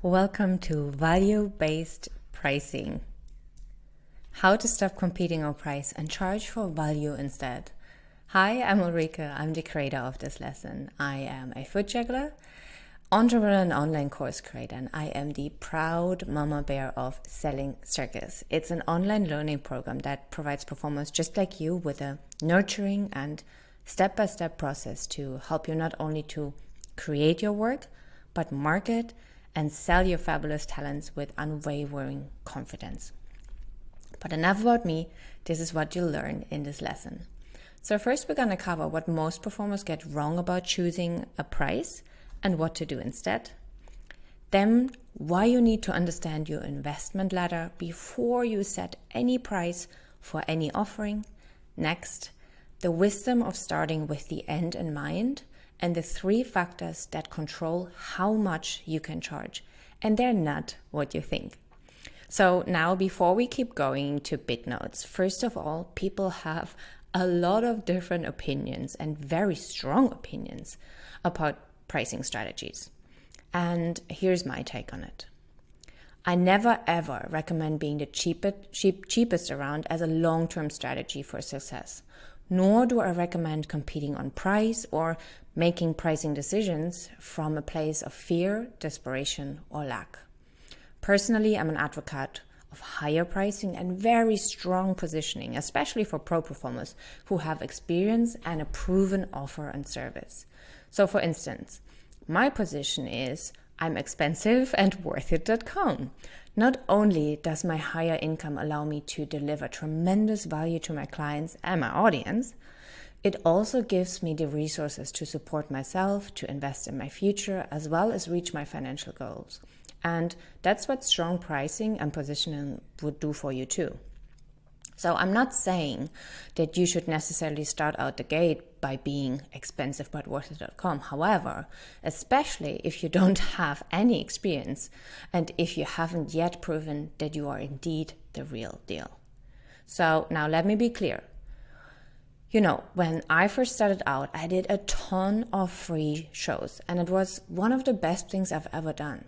Welcome to Value-Based Pricing. How to stop competing on price and charge for value instead. Hi, I'm Ulrike. I'm the creator of this lesson. I am a foot juggler, entrepreneur and online course creator, and I am the proud mama bear of Selling Circus. It's an online learning program that provides performers just like you with a nurturing and step-by-step process to help you not only to create your work, but market and sell your fabulous talents with unwavering confidence. But enough about me, this is what you'll learn in this lesson. So first we're going to cover what most performers get wrong about choosing a price and what to do instead. Then why you need to understand your investment ladder before you set any price for any offering. Next, the wisdom of starting with the end in mind, and the 3 factors that control how much you can charge. And they're not what you think. So now, before we keep going to bit notes, first of all, people have a lot of different opinions and very strong opinions about pricing strategies. And here's my take on it. I never ever recommend being the cheapest around as a long-term strategy for success. Nor do I recommend competing on price or making pricing decisions from a place of fear, desperation, or lack. Personally, I'm an advocate of higher pricing and very strong positioning, especially for pro performers who have experience and a proven offer and service. So for instance, my position is I'm expensive and worthit.com. Not only does my higher income allow me to deliver tremendous value to my clients and my audience, it also gives me the resources to support myself, to invest in my future, as well as reach my financial goals. And that's what strong pricing and positioning would do for you too. So I'm not saying that you should necessarily start out the gate by being expensive but worthit.com. However, especially if you don't have any experience and if you haven't yet proven that you are indeed the real deal. So now let me be clear. You know, when I first started out, I did a ton of free shows, and it was one of the best things I've ever done.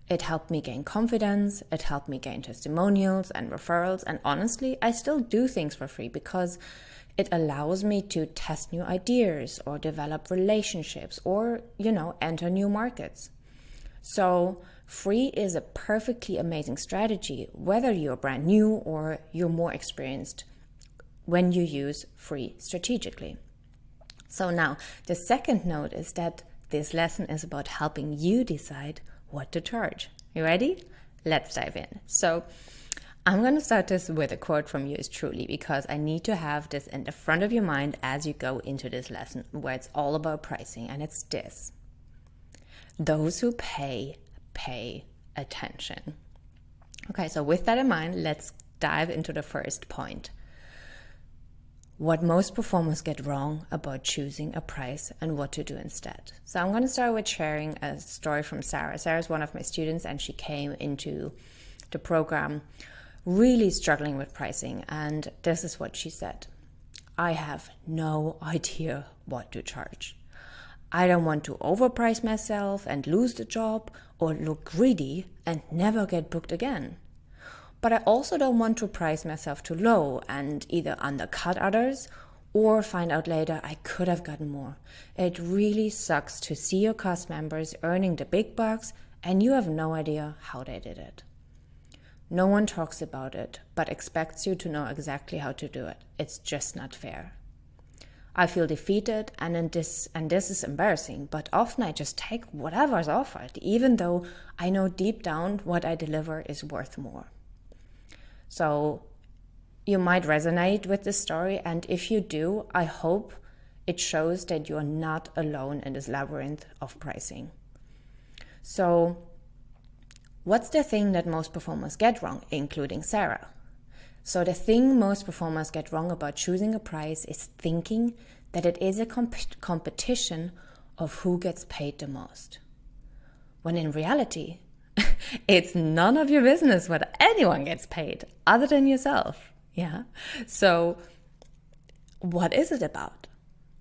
It helped me gain confidence, it helped me gain testimonials and referrals, and honestly, I still do things for free because it allows me to test new ideas or develop relationships or, enter new markets. So free is a perfectly amazing strategy, whether you're brand new or you're more experienced when you use free strategically. So now, the second note is that this lesson is about helping you decide what to charge. You ready? Let's dive in. So I'm going to start this with a quote from yours truly because I need to have this in the front of your mind as you go into this lesson where it's all about pricing, and it's this. Those who pay attention. Okay, so with that in mind, let's dive into the first point. What most performers get wrong about choosing a price and what to do instead. So I'm going to start with sharing a story from Sarah. Sarah is one of my students and she came into the program really struggling with pricing. And this is what she said. I have no idea what to charge. I don't want to overprice myself and lose the job or look greedy and never get booked again. But I also don't want to price myself too low and either undercut others or find out later I could have gotten more. It really sucks to see your cast members earning the big bucks and you have no idea how they did it. No one talks about it, but expects you to know exactly how to do it. It's just not fair. I feel defeated and this is embarrassing, but often I just take whatever is offered, even though I know deep down what I deliver is worth more. So you might resonate with this story, and if you do, I hope it shows that you are not alone in this labyrinth of pricing. So what's the thing that most performers get wrong, including Sarah? So the thing most performers get wrong about choosing a price is thinking that it is a competition of who gets paid the most. When in reality, it's none of your business what anyone gets paid other than yourself. Yeah. So what is it about?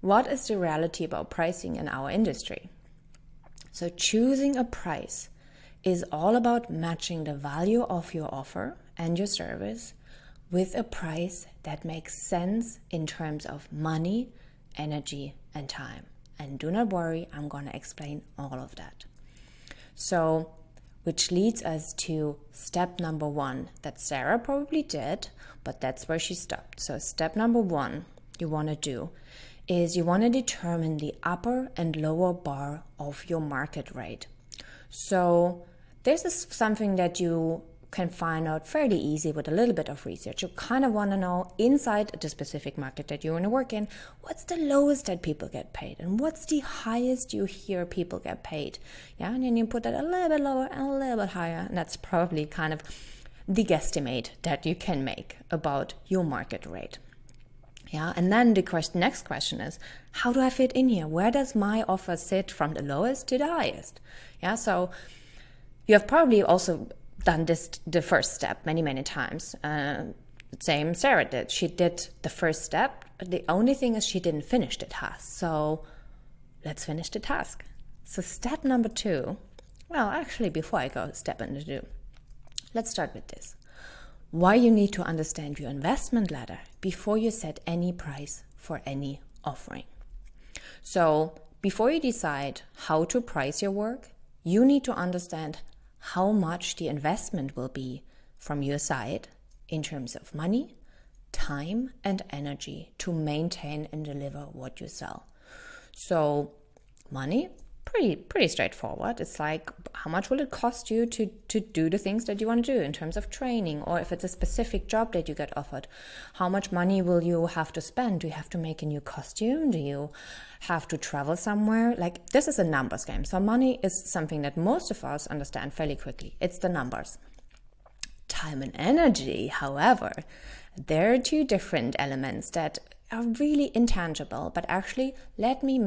What is the reality about pricing in our industry? So choosing a price is all about matching the value of your offer and your service with a price that makes sense in terms of money, energy, and time. And do not worry, I'm going to explain all of that. So, which leads us to step number 1 that Sarah probably did, but that's where she stopped. So step number 1 you want to do is you want to determine the upper and lower bar of your market rate. So this is something that you can find out fairly easy with a little bit of research. You kind of want to know inside the specific market that you want to work in, what's the lowest that people get paid and what's the highest you hear people get paid. Yeah, and then you put that a little bit lower and a little bit higher, and that's probably kind of the guesstimate that you can make about your market rate. Yeah, and then the next question is, how do I fit in here? Where does my offer sit from the lowest to the highest? Yeah, so you have probably also done this the first step many times. Same Sarah did. She did the first step. The only thing is she didn't finish the task. So let's finish the task. So step number 2, well, actually before I go step into 2, let's start with this. Why you need to understand your investment ladder before you set any price for any offering. So before you decide how to price your work, you need to understand how much the investment will be from your side in terms of money, time, and energy to maintain and deliver what you sell. So money, pretty straightforward. It's like, how much will it cost you to do the things that you want to do in terms of training, or if it's a specific job that you get offered, how much money will you have to spend? Do you have to make a new costume? Do you have to travel somewhere? Like, this is a numbers game. So money is something that most of us understand fairly quickly. It's the numbers. Time and energy, however, they're 2 different elements that are really intangible, but actually let me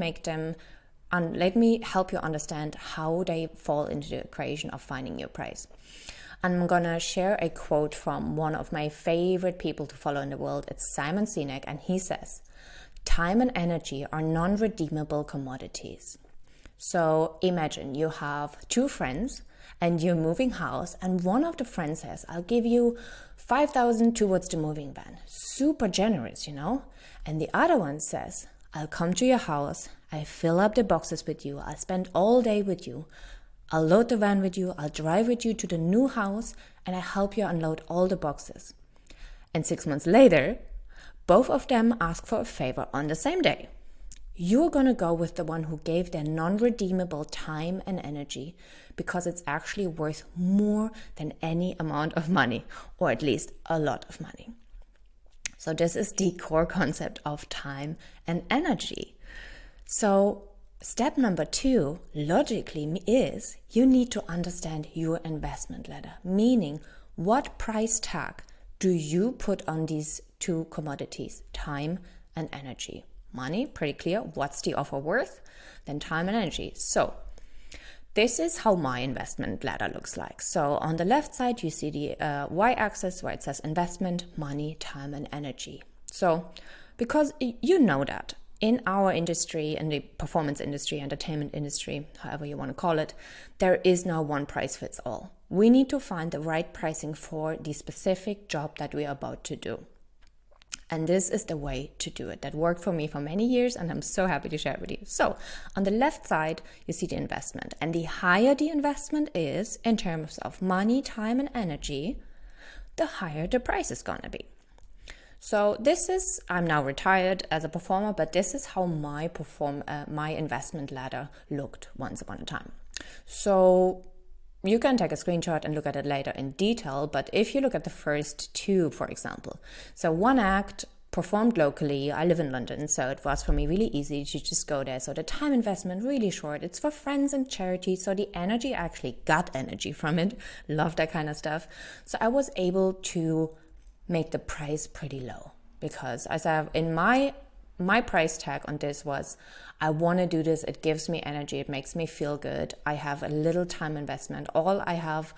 help you understand how they fall into the equation of finding your price. I'm gonna share a quote from one of my favorite people to follow in the world. It's Simon Sinek, and he says, "Time and energy are non-redeemable commodities." So imagine you have 2 friends and you're moving house, and one of the friends says, "I'll give you 5,000 towards the moving van." Super generous, you know? And the other one says, "I'll come to your house, I fill up the boxes with you, I'll spend all day with you, I'll load the van with you, I'll drive with you to the new house, and I help you unload all the boxes." And 6 months later, both of them ask for a favor on the same day. You're gonna go with the one who gave their non-redeemable time and energy because it's actually worth more than any amount of money, or at least a lot of money. So this is the core concept of time and energy. So step number 2, logically, is you need to understand your investment ladder, meaning what price tag do you put on these 2 commodities, time and energy. Money, pretty clear, what's the offer worth? Then time and energy. So this is how my investment ladder looks like. So on the left side, you see the y-axis where it says investment, money, time, and energy. So because you know that in our industry, in the performance industry, entertainment industry, however you want to call it, there is no one price fits all. We need to find the right pricing for the specific job that we are about to do. And this is the way to do it. That worked for me for many years, and I'm so happy to share it with you. So on the left side, you see the investment. And the higher the investment is in terms of money, time, and energy, the higher the price is going to be. So this is, I'm now retired as a performer, but this is how my investment ladder looked once upon a time. So you can take a screenshot and look at it later in detail, but if you look at the first 2, for example, so one act performed locally. I live in London, so it was for me really easy to just go there. So the time investment really short. It's for friends and charity, so the energy, I actually got energy from it. Love that kind of stuff. So I was able to make the price pretty low because as I have in my price tag on this was, I want to do this. It gives me energy. It makes me feel good. I have a little time investment. All I have,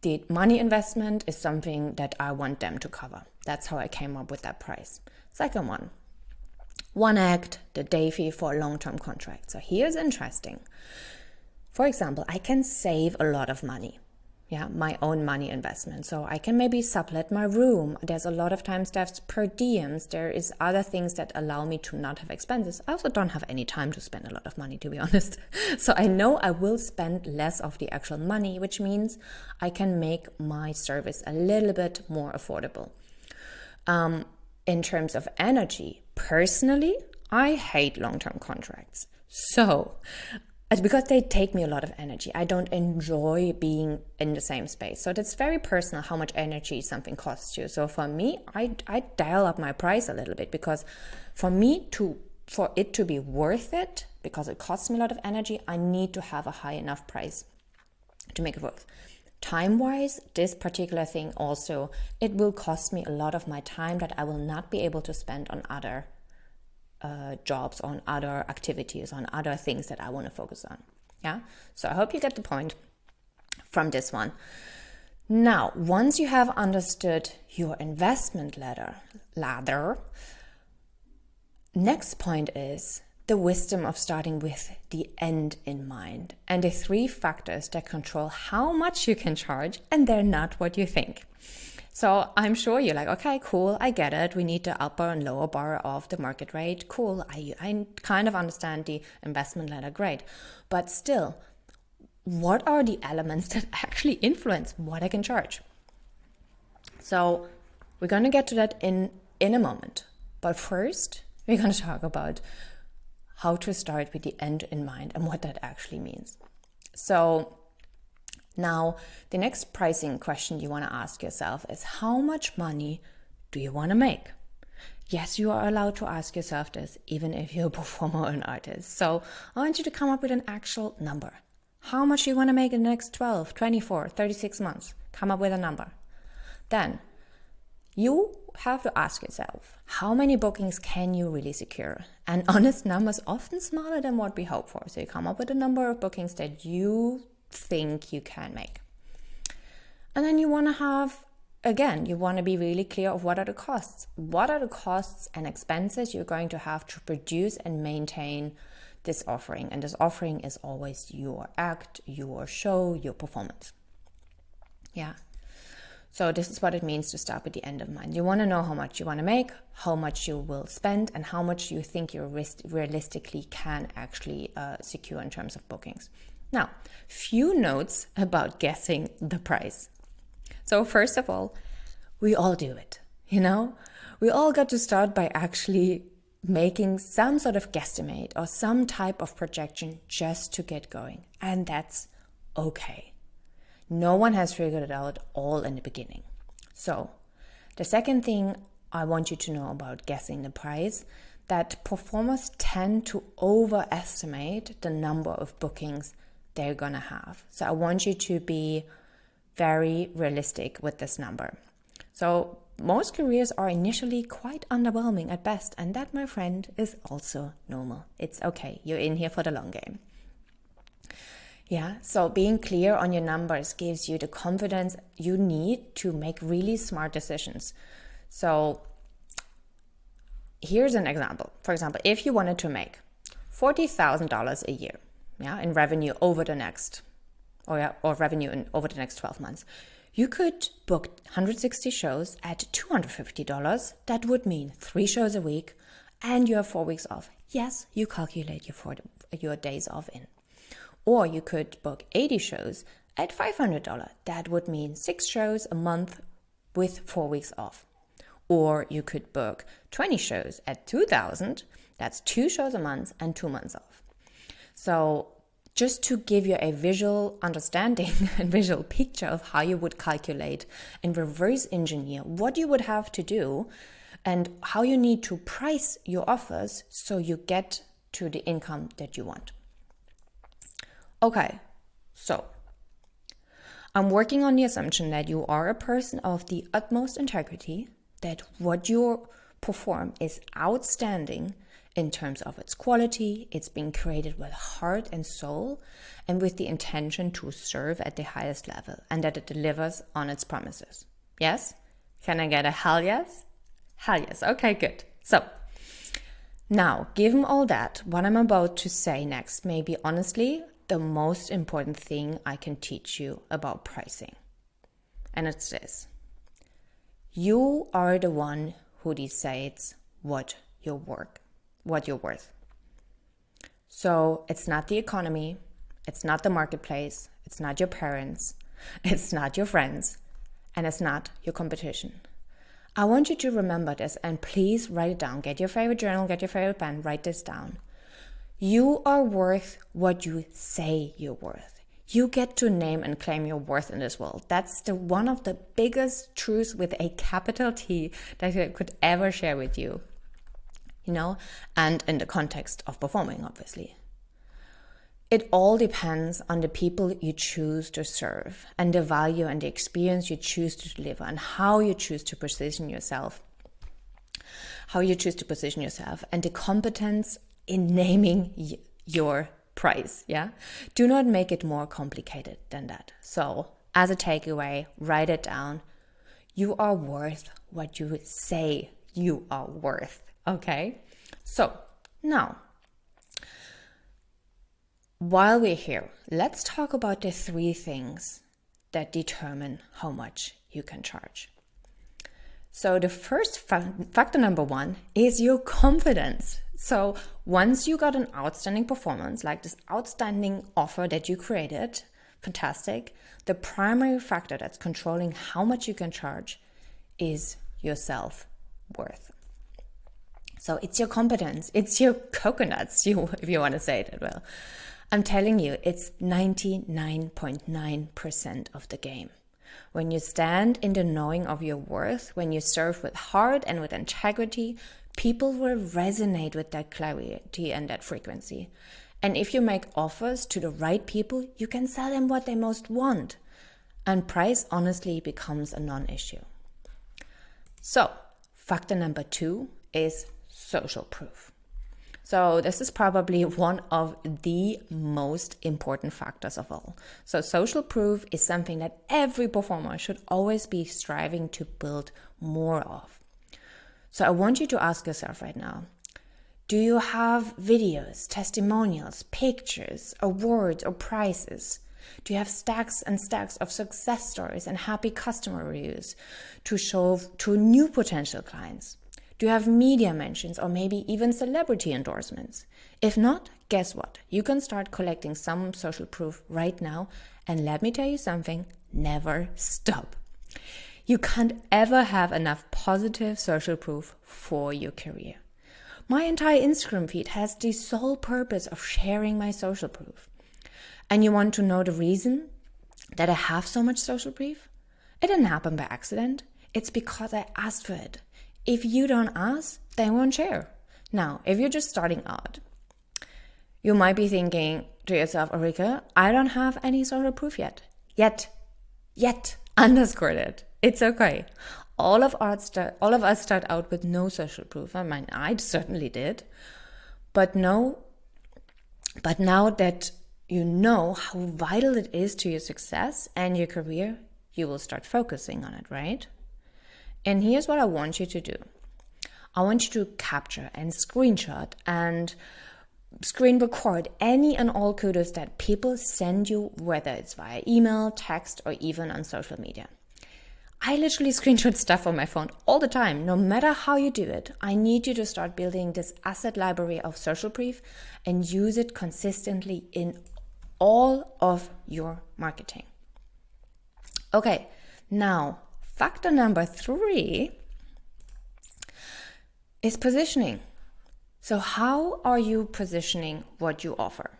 the money investment is something that I want them to cover. That's how I came up with that price. Second one act, the day fee for a long-term contract. So here's interesting. For example, I can save a lot of money. Yeah, my own money investment. So I can maybe sublet my room. There's a lot of times there's per diems. There is other things that allow me to not have expenses. I also don't have any time to spend a lot of money, to be honest. So I know I will spend less of the actual money, which means I can make my service a little bit more affordable. In terms of energy, personally, I hate long-term contracts. So because they take me a lot of energy. I don't enjoy being in the same space. So that's very personal how much energy something costs you. So for me, I dial up my price a little bit, because for it to be worth it, because it costs me a lot of energy, I need to have a high enough price to make it worth. Time-wise, this particular thing also, it will cost me a lot of my time that I will not be able to spend on other jobs, on other activities, on other things that I want to focus on. Yeah. So I hope you get the point from this one. Now, once you have understood your investment ladder, next point is the wisdom of starting with the end in mind and the 3 factors that control how much you can charge, and they're not what you think. So I'm sure you're like, okay, cool, I get it. We need the upper and lower bar of the market rate. Cool, I kind of understand the investment ladder, great. But still, what are the elements that actually influence what I can charge? So we're going to get to that in a moment. But first, we're going to talk about how to start with the end in mind and what that actually means. So now, the next pricing question you want to ask yourself is, how much money do you want to make? Yes, you are allowed to ask yourself this, even if you're a performer or an artist. So I want you to come up with an actual number. How much do you want to make in the next 12, 24, 36 months? Come up with a number. Then you have to ask yourself, how many bookings can you really secure? And honest numbers often smaller than what we hope for. So you come up with a number of bookings that you think you can make. And then you want to have, again, you want to be really clear of what are the costs. What are the costs and expenses you're going to have to produce and maintain this offering? And this offering is always your act, your show, your performance. Yeah. So this is what it means to start with the end of mind. You want to know how much you want to make, how much you will spend, and how much you think you realistically can actually secure in terms of bookings. Now, few notes about guessing the price. So first of all, we all do it, We all got to start by actually making some sort of guesstimate or some type of projection just to get going. And that's okay. No one has figured it out all in the beginning. So the second thing I want you to know about guessing the price, that performers tend to overestimate the number of bookings they're gonna have. So I want you to be very realistic with this number. So most careers are initially quite underwhelming at best, and that, my friend, is also normal. It's okay. You're in here for the long game. Yeah, so being clear on your numbers gives you the confidence you need to make really smart decisions. So here's an example. For example, if you wanted to make $40,000 a year, in revenue over the next, over the next 12 months, you could book 160 shows at $250. That would mean 3 shows a week, and you have 4 weeks off. Yes, you calculate your days off in. Or you could book 80 shows at $500. That would mean 6 shows a month with 4 weeks off. Or you could book 20 shows at $2,000. That's 2 shows a month and 2 months off. So just to give you a visual understanding and visual picture of how you would calculate and reverse engineer what you would have to do and how you need to price your offers so you get to the income that you want. Okay, so I'm working on the assumption that you are a person of the utmost integrity, that what you perform is outstanding in terms of its quality, it's being created with heart and soul and with the intention to serve at the highest level, and that it delivers on its promises. Yes? Can I get a hell yes? Hell yes. Okay, good. So now, given all that, what I'm about to say next may be honestly the most important thing I can teach you about pricing. And it's this. You are the one who decides what you're worth. So it's not the economy, it's not the marketplace, it's not your parents, it's not your friends, and it's not your competition. I want you to remember this, and please write it down. Get your favorite journal, get your favorite pen, write this down. You are worth what you say you're worth. You get to name and claim your worth in this world. That's one of the biggest truths with a capital T that I could ever share with you. And in the context of performing, obviously. It all depends on the people you choose to serve and the value and the experience you choose to deliver and how you choose to position yourself. And the competence in naming your price, yeah? Do not make it more complicated than that. So, as a takeaway, write it down. You are worth what you say you are worth, okay? So, now, while we're here, let's talk about the 3 things that determine how much you can charge. So the first factor number 1 is your confidence. So once you got an outstanding performance, like this outstanding offer that you created, fantastic, the primary factor that's controlling how much you can charge is your self-worth. So it's your competence, it's your coconuts, if you want to say it as well. I'm telling you, it's 99.9% of the game. When you stand in the knowing of your worth, when you serve with heart and with integrity, people will resonate with that clarity and that frequency. And if you make offers to the right people, you can sell them what they most want. And price honestly becomes a non-issue. So, factor number 2 is social proof. So this is probably one of the most important factors of all. So social proof is something that every performer should always be striving to build more of. So I want you to ask yourself right now, do you have videos, testimonials, pictures, awards, or prizes? Do you have stacks and stacks of success stories and happy customer reviews to show to new potential clients? Do you have media mentions or maybe even celebrity endorsements? If not, guess what? You can start collecting some social proof right now. And let me tell you something, never stop. You can't ever have enough positive social proof for your career. My entire Instagram feed has the sole purpose of sharing my social proof. And you want to know the reason that I have so much social proof? It didn't happen by accident. It's because I asked for it. If you don't ask, they won't share. Now, if you're just starting out, you might be thinking to yourself, Ulrike, I don't have any social proof yet. Underscore it. It's okay. All of us start out with no social proof. I mean, I certainly did. But now that you know how vital it is to your success and your career, you will start focusing on it, right? And here's what I want you to do. I want you to capture and screenshot and screen record any and all kudos that people send you, whether it's via email, text, or even on social media. I literally screenshot stuff on my phone all the time. No matter how you do it, I need you to start building this asset library of social proof and use it consistently in all of your marketing. Okay, now, factor number 3 is positioning. So how are you positioning what you offer?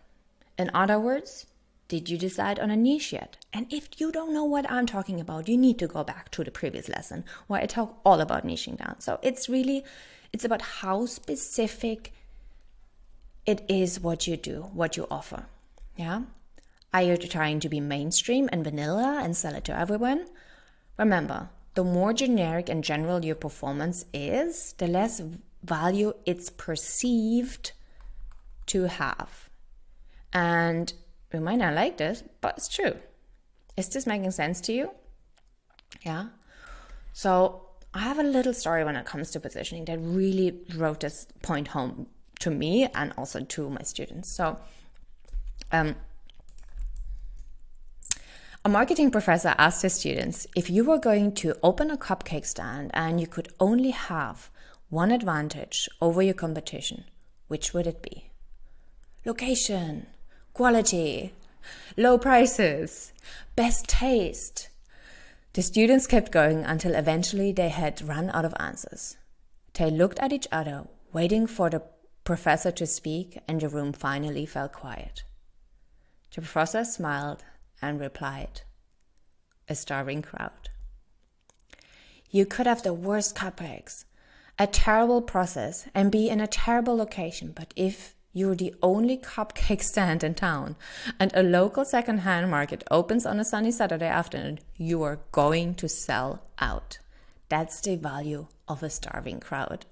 In other words, did you decide on a niche yet? And if you don't know what I'm talking about, you need to go back to the previous lesson where I talk all about niching down. So it's about how specific it is what you do, what you offer. Yeah? Are you trying to be mainstream and vanilla and sell it to everyone? Remember, the more generic and general your performance is, the less value it's perceived to have. And you might not like this, but it's true. Is this making sense to you? Yeah. So I have a little story when it comes to positioning that really wrote this point home to me and also to my students. So A marketing professor asked his students, if you were going to open a cupcake stand and you could only have one advantage over your competition, which would it be? Location, quality, low prices, best taste. The students kept going until eventually they had run out of answers. They looked at each other, waiting for the professor to speak, and the room finally fell quiet. The professor smiled and replied, a starving crowd. You could have the worst cupcakes, a terrible process, and be in a terrible location, but if you're the only cupcake stand in town and a local secondhand market opens on a sunny Saturday afternoon, you are going to sell out. That's the value of a starving crowd.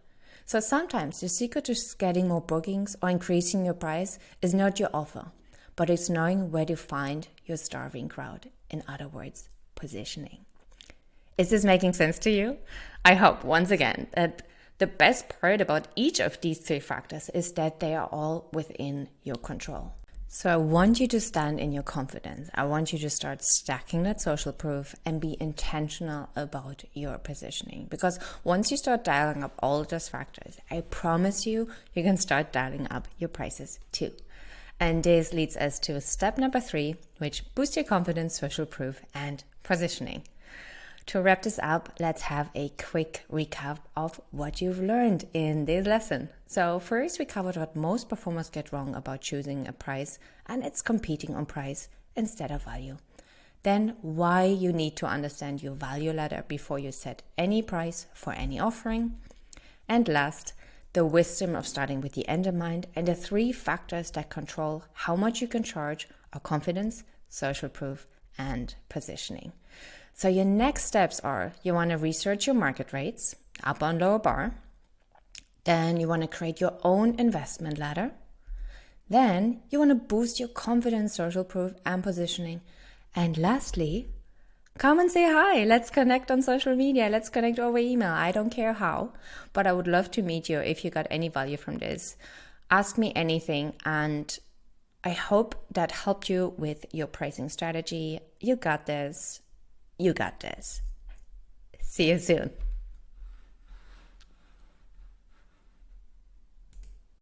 So sometimes the secret to getting more bookings or increasing your price is not your offer, but it's knowing where to find your starving crowd. In other words, positioning. Is this making sense to you? I hope, once again, that the best part about each of these three factors is that they are all within your control. So I want you to stand in your confidence. I want you to start stacking that social proof and be intentional about your positioning. Because once you start dialing up all of those factors, I promise you, you can start dialing up your prices too. And this leads us to step number 3, which boosts your confidence, social proof, and positioning. To wrap this up, let's have a quick recap of what you've learned in this lesson. So first, we covered what most performers get wrong about choosing a price, and it's competing on price instead of value. Then why you need to understand your value ladder before you set any price for any offering. And last, the wisdom of starting with the end in mind and the 3 factors that control how much you can charge are confidence, social proof, and positioning. So your next steps are, you want to research your market rates, upper and lower bar. Then you want to create your own investment ladder. Then you want to boost your confidence, social proof, and positioning. And lastly, come and say hi. Let's connect on social media. Let's connect over email. I don't care how, but I would love to meet you if you got any value from this. Ask me anything, and I hope that helped you with your pricing strategy. You got this. You got this. See you soon.